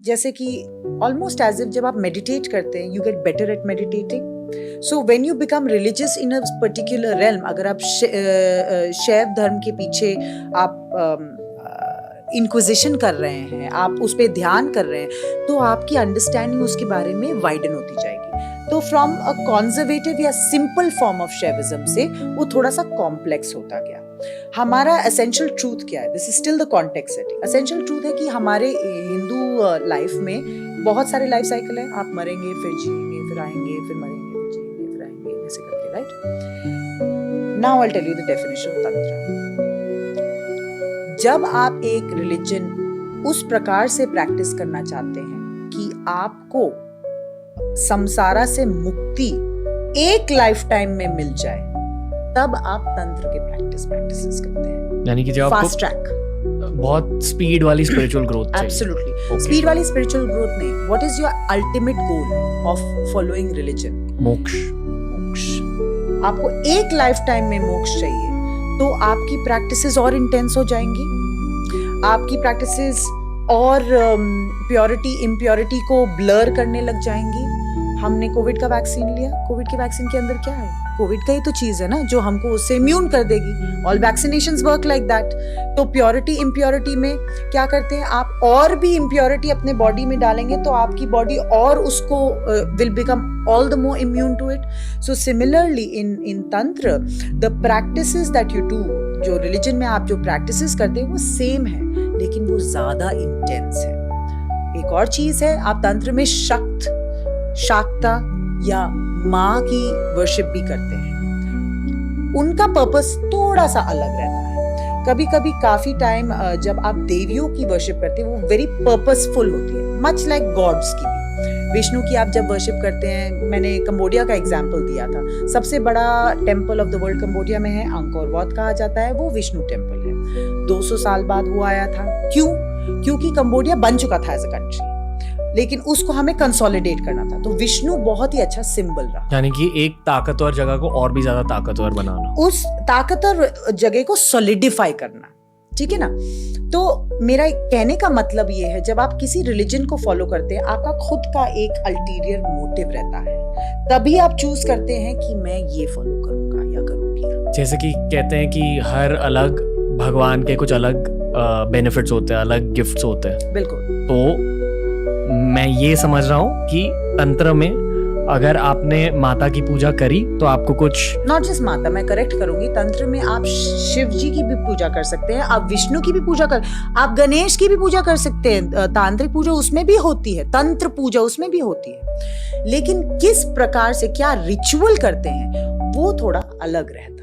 जैसे कि almost as if जब आप मेडिटेट करते हैं, you get better at meditating. So when you become religious in a particular realm, अगर आप शैव धर्म के पीछे आप इंक्विजिशन कर रहे हैं, आप उस पर ध्यान कर रहे हैं, तो आपकी अंडरस्टैंडिंग उसके बारे में वाइडन होती जाएगी. तो फ्रॉम अ कॉन्जर्वेटिव या सिंपल फॉर्म ऑफ शैविज्म से वो थोड़ा सा कॉम्प्लेक्स होता गया. हमारा एसेंशियल ट्रूथ क्या है? This is still the context setting. Essential truth है कि हमारे हिंदू लाइफ में बहुत सारे लाइफ साइकिल है. आप मरेंगे, फिर जिएंगे, फिर आएंगे, फिर मरेंगे, फिर जिएंगे, फिर आएंगे, ऐसे करके, right? Now I will tell you the definition of तंत्र. जब आप एक रिलीजन उस प्रकार से प्रैक्टिस करना चाहते हैं कि आपको संसारा से मुक्ति एक लाइफ टाइम में मिल जाए, तब आप तंत्र के प्रैक्टिसेस करते हैं. यानी कि जब आपको फास्ट ट्रैक, बहुत स्पीड वाली स्पिरिचुअल ग्रोथ चाहिए. एब्सोल्युटली. स्पीड वाली स्पिरिचुअल ग्रोथ नहीं. What is your ultimate goal of following religion? मोक्ष. आपको एक लाइफ टाइम में मोक्ष चाहिए, तो आपकी प्रैक्टिसेस और इंटेंस हो जाएंगी. आपकी प्रैक्टिसेस और प्योरिटी इम्प्योरिटी को ब्लर करने लग जाएंगी. हमने कोविड का वैक्सीन लिया. कोविड के वैक्सीन के अंदर क्या है? कोविड का ही तो चीज है ना, जो हमको उससे इम्यून कर देगी. All vaccinations work like that. तो प्योरिटी इम्प्योरिटी में क्या करते हैं? आप और भी इम्प्योरिटी अपने बॉडी में डालेंगे, तो आपकी बॉडी और उसको will become all the more immune to it. So similarly in tantra, the practices that you do, जो religion में आप जो practices करते हैं वो same है, लेकिन वो ज़्यादा intense है. एक और चीज़ है, आप तंत्र में शक्त, शाक्ता या माँ की वर्शिप भी करते हैं. उनका पर्पस थोड़ा सा अलग रहता है. कभी कभी काफ़ी टाइम जब आप देवियों की वर्शिप करते हैं, वो वेरी पर्पसफुल होती है, मच लाइक गॉड्स की भी. विष्णु की आप जब वर्शिप करते हैं, मैंने कंबोडिया का एग्जाम्पल दिया था. सबसे बड़ा temple of the world Cambodia में है, अंकोर वाट कहा जाता है. वो विष्णु टेम्पल है. 200 साल बाद वो आया था. क्यों? क्योंकि कंबोडिया बन चुका था एज अ कंट्री, लेकिन उसको हमें कंसोलिडेट करना था. तो विष्णु बहुत ही अच्छा सिंबल रहा. यानी कि एक ताकतवर जगह को और भी ज्यादा ताकतवर बनाना, उस ताकतवर जगह को सॉलिडिफाई करना. ठीक है ना? तो मेरा कहने का मतलब ये है, जब आप किसी रिलीजन को फॉलो करते हैं, आपका खुद का एक अल्टीरियर मोटिव रहता है. तभी आप चूज करते हैं कि मैं ये फॉलो करूंगा या करूंगी. जैसे कि कहते हैं कि हर अलग भगवान के कुछ अलग बेनिफिट्स होते हैं, अलग गिफ्ट्स होते हैं. बिल्कुल. तो मैं ये समझ रहा हूँ कि तंत्र में अगर आपने माता की पूजा करी तो आपको कुछ, नॉट जस्ट माता, मैं करेक्ट करूंगी, तंत्र में आप शिव जी की भी पूजा कर सकते हैं, आप विष्णु की भी पूजा कर, आप गणेश की भी पूजा कर सकते हैं. तांत्रिक पूजा उसमें भी होती है, तंत्र पूजा उसमें भी होती है, लेकिन किस प्रकार से क्या रिचुअल करते हैं वो थोड़ा अलग रहता है.